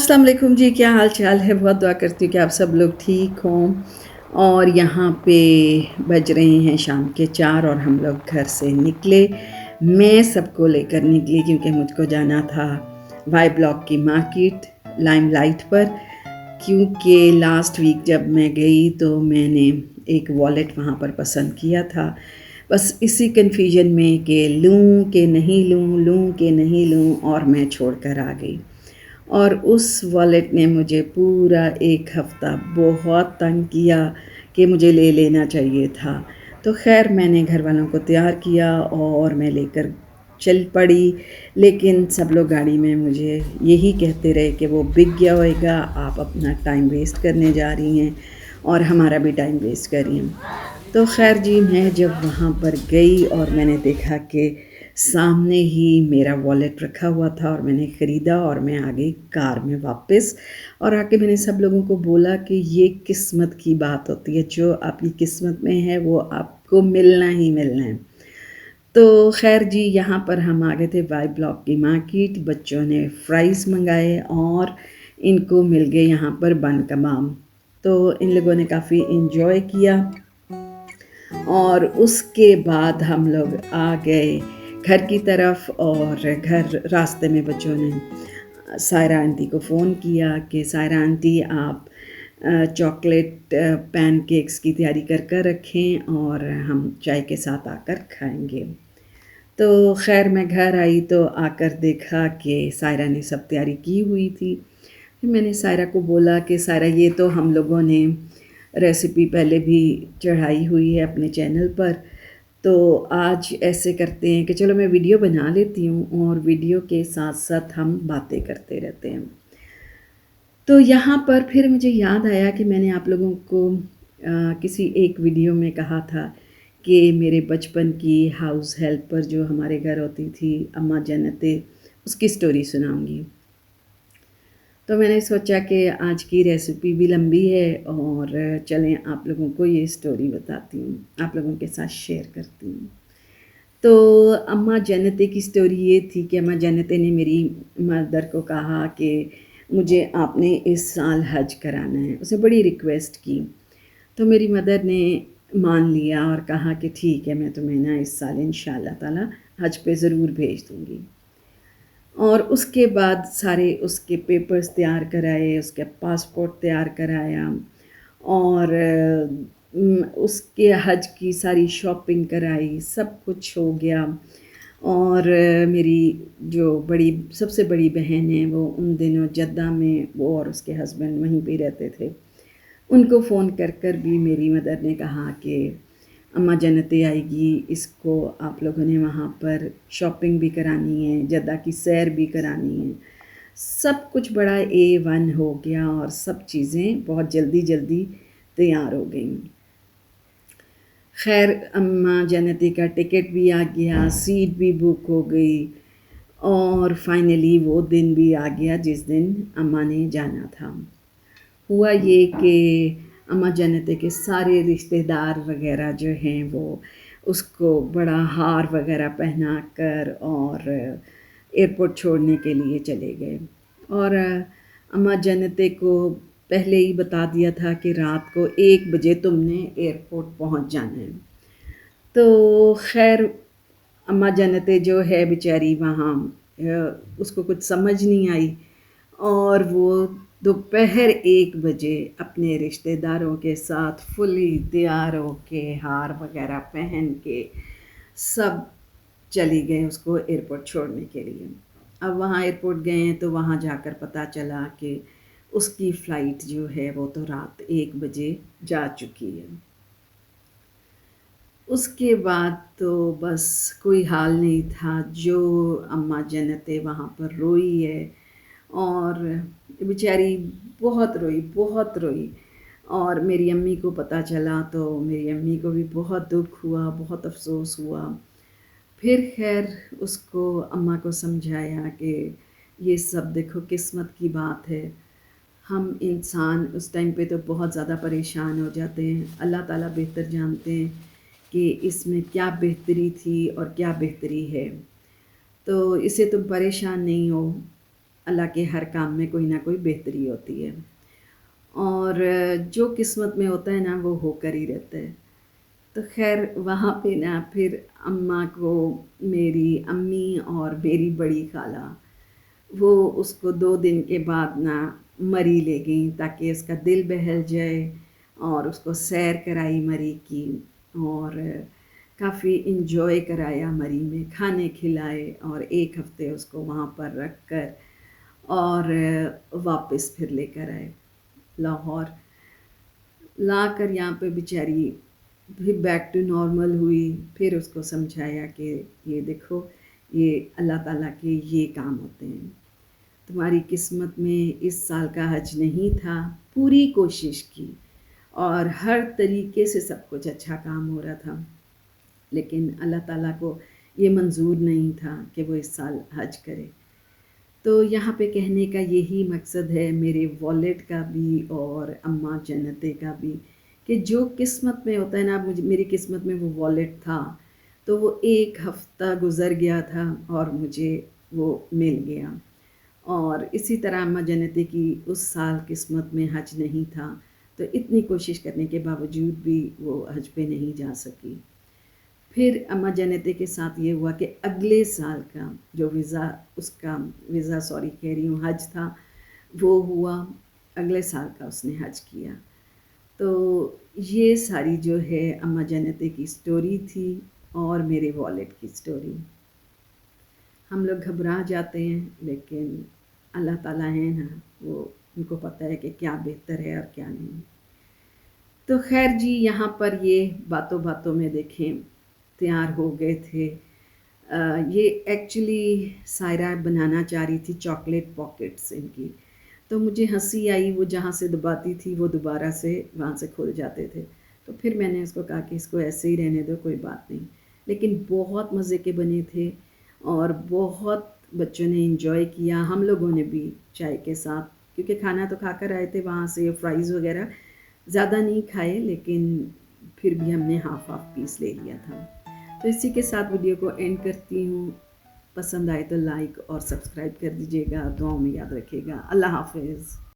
अस्सलाम वालेकुम जी, क्या हाल चाल है? बहुत दुआ करती हूँ कि आप सब लोग ठीक हों। और यहाँ पे बज रहे हैं शाम के 4 और हम लोग घर से निकले। मैं सबको लेकर निकली क्योंकि मुझको जाना था वाई ब्लॉक की मार्केट लाइमलाइट पर, क्योंकि लास्ट वीक जब मैं गई तो मैंने एक वॉलेट वहाँ पर पसंद किया था। बस इसी कन्फ्यूजन में कि लूँ कि नहीं लूँ, लूँ कि नहीं लूँ, और मैं छोड़ कर आ गई। और उस वॉलेट ने मुझे पूरा 1 हफ़्ता बहुत तंग किया कि मुझे ले लेना चाहिए था। तो ख़ैर मैंने घरवालों को तैयार किया और मैं लेकर चल पड़ी, लेकिन सब लोग गाड़ी में मुझे यही कहते रहे कि वो बिक गया होएगा, आप अपना टाइम वेस्ट करने जा रही हैं और हमारा भी टाइम वेस्ट कर रही हैं। तो ख़ैर जी, मैं जब वहाँ पर गई और मैंने देखा कि सामने ही मेरा वॉलेट रखा हुआ था और मैंने ख़रीदा और मैं आ गई कार में वापस। और आके मैंने सब लोगों को बोला कि ये किस्मत की बात होती है, जो आपकी किस्मत में है वो आपको मिलना ही मिलना है। तो ख़ैर जी, यहाँ पर हम आ गए थे वाई ब्लॉक की मार्केट। बच्चों ने फ्राइज़ मंगाए और इनको मिल गए यहाँ पर बन कबाब। तो इन लोगों ने काफ़ी एंजॉय किया और उसके बाद हम लोग आ गए घर की तरफ। और घर रास्ते में बच्चों ने सायरा आंटी को फ़ोन किया कि सायरा आंटी आप चॉकलेट पैनकेक्स की तैयारी कर कर रखें और हम चाय के साथ आकर खाएंगे। तो ख़ैर मैं घर आई तो आकर देखा कि सायरा ने सब तैयारी की हुई थी। फिर मैंने सायरा को बोला कि सायरा, ये तो हम लोगों ने रेसिपी पहले भी चढ़ाई हुई है अपने चैनल पर, तो आज ऐसे करते हैं कि चलो मैं वीडियो बना लेती हूँ और वीडियो के साथ साथ हम बातें करते रहते हैं। तो यहाँ पर फिर मुझे याद आया कि मैंने आप लोगों को किसी एक वीडियो में कहा था कि मेरे बचपन की हाउस हेल्प पर जो हमारे घर होती थी अम्मा जन्नतें, उसकी स्टोरी सुनाऊंगी। तो मैंने सोचा कि आज की रेसिपी भी लंबी है और चलें आप लोगों को ये स्टोरी बताती हूँ, आप लोगों के साथ शेयर करती हूँ। तो अम्मा जन्नतें की स्टोरी ये थी कि अम्मा जन्नतें ने मेरी मदर को कहा कि मुझे आपने इस साल हज कराना है। उसने बड़ी रिक्वेस्ट की, तो मेरी मदर ने मान लिया और कहा कि ठीक है, मैं तुम्हें ना इस साल इंशाअल्लाह ताला हज पे ज़रूर भेज दूँगी। और उसके बाद सारे उसके पेपर्स तैयार कराए, उसका पासपोर्ट तैयार कराया और उसके हज की सारी शॉपिंग कराई, सब कुछ हो गया। और मेरी जो बड़ी सबसे बड़ी बहन है वो उन दिनों जद्दा में, वो और उसके हस्बैंड वहीं पे रहते थे। उनको फ़ोन कर कर भी मेरी मदर ने कहा कि अम्मा जन्नतें आएगी, इसको आप लोगों ने वहाँ पर शॉपिंग भी करानी है, जद्दा की सैर भी करानी है। सब कुछ बड़ा A1 हो गया और सब चीज़ें बहुत जल्दी-जल्दी तैयार हो गईं। ख़ैर अम्मा जन्नती का टिकट भी आ गया, सीट भी बुक हो गई और फाइनली वो दिन भी आ गया जिस दिन अम्मा ने जाना था। हुआ ये कि अम्मा जन्नती के सारे रिश्तेदार वग़ैरह जो हैं वो उसको बड़ा हार वग़ैरह पहना कर और एयरपोर्ट छोड़ने के लिए चले गए। और अम्मा जन्नती को पहले ही बता दिया था कि रात को 1 बजे तुमने एयरपोर्ट पहुंच जाना है। तो खैर अम्मा जन्नतें जो है बेचारी वहाँ उसको कुछ समझ नहीं आई और वो दोपहर 1 बजे अपने रिश्तेदारों के साथ फुली तैयार होके हार वगैरह पहन के सब चली गए उसको एयरपोर्ट छोड़ने के लिए। अब वहाँ एयरपोर्ट गए हैं तो वहाँ जाकर पता चला कि उसकी फ़्लाइट जो है वो तो रात 1 बजे जा चुकी है। उसके बाद तो बस कोई हाल नहीं था, जो अम्मा जन्नतें वहाँ पर रोई है और बेचारी बहुत रोई। और मेरी अम्मी को पता चला तो मेरी अम्मी को भी बहुत दुःख हुआ, बहुत अफ़सोस हुआ। फिर ख़ैर उसको अम्मा को समझाया कि ये सब देखो किस्मत की बात है। हम इंसान उस टाइम पे तो बहुत ज़्यादा परेशान हो जाते हैं। अल्लाह ताला बेहतर जानते हैं कि इसमें क्या बेहतरी थी और क्या बेहतरी है। तो इससे तुम परेशान नहीं हो, اللہ کے ہر کام میں کوئی نہ کوئی بہتری ہوتی ہے، اور جو قسمت میں ہوتا ہے نا وہ ہو کر ہی رہتا ہے۔ تو خیر وہاں پہ نا پھر اماں کو، میری امی اور میری بڑی خالہ، وہ اس کو 2 دن کے بعد نا مری لے گئیں تاکہ اس کا دل بہل جائے، اور اس کو سیر کرائی مری کی، اور کافی انجوائے کرایا مری میں، کھانے کھلائے، اور 1 ہفتے اس کو وہاں پر رکھ کر اور واپس پھر لے کر آئے لاہور، لا کر یہاں پہ بیچاری پھر بیک ٹو نارمل ہوئی۔ پھر اس کو سمجھایا کہ یہ دیکھو، یہ اللہ تعالیٰ کے یہ کام ہوتے ہیں، تمہاری قسمت میں اس سال کا حج نہیں تھا، پوری کوشش کی اور ہر طریقے سے سب کچھ اچھا کام ہو رہا تھا، لیکن اللہ تعالیٰ کو یہ منظور نہیں تھا کہ وہ اس سال حج کرے۔ تو یہاں پہ کہنے کا یہی مقصد ہے میرے والد کا بھی اور اماں جنتے کا بھی، کہ جو قسمت میں ہوتا ہے نا، میری قسمت میں وہ والد تھا، تو وہ 1 ہفتہ گزر گیا تھا اور مجھے وہ مل گیا، اور اسی طرح اماں جنتی کی اس سال قسمت میں حج نہیں تھا، تو اتنی کوشش کرنے کے باوجود بھی وہ حج پہ نہیں جا سکی۔ پھر اماں جنتی کے ساتھ یہ ہوا کہ اگلے سال کا جو ویزا، اس کا ویزا سوری کہہ رہی ہوں، حج تھا، وہ ہوا، اگلے سال کا اس نے حج کیا۔ تو یہ ساری جو ہے اماں جنتی کی سٹوری تھی اور میرے والد کی سٹوری۔ ہم لوگ گھبرا جاتے ہیں، لیکن اللہ تعالیٰ ہے نا، وہ ان کو پتہ ہے کہ کیا بہتر ہے اور کیا نہیں۔ تو خیر جی، یہاں پر یہ باتوں باتوں میں دیکھیں تیار ہو گئے تھے۔ یہ ایکچولی سائرہ بنانا چاہ رہی تھی چاکلیٹ پاکٹس ان کی، تو مجھے ہنسی آئی، وہ جہاں سے دباتی تھی وہ دوبارہ سے وہاں سے کھل جاتے تھے، تو پھر میں نے اس کو کہا کہ اس کو ایسے ہی رہنے دو، کوئی بات نہیں، لیکن بہت مزے کے بنے تھے اور بہت بچوں نے انجوائے کیا، ہم لوگوں نے بھی چائے کے ساتھ، کیونکہ کھانا تو کھا کر آئے تھے وہاں سے، فرائز وغیرہ زیادہ نہیں کھائے، لیکن پھر بھی ہم نے ہاف پیس لے لیا تھا۔ تو اسی کے ساتھ ویڈیو کو اینڈ کرتی ہوں، پسند آئے تو لائک اور سبسکرائب کر دیجیے گا، دعاؤں میں یاد رکھیے گا۔ اللہ حافظ۔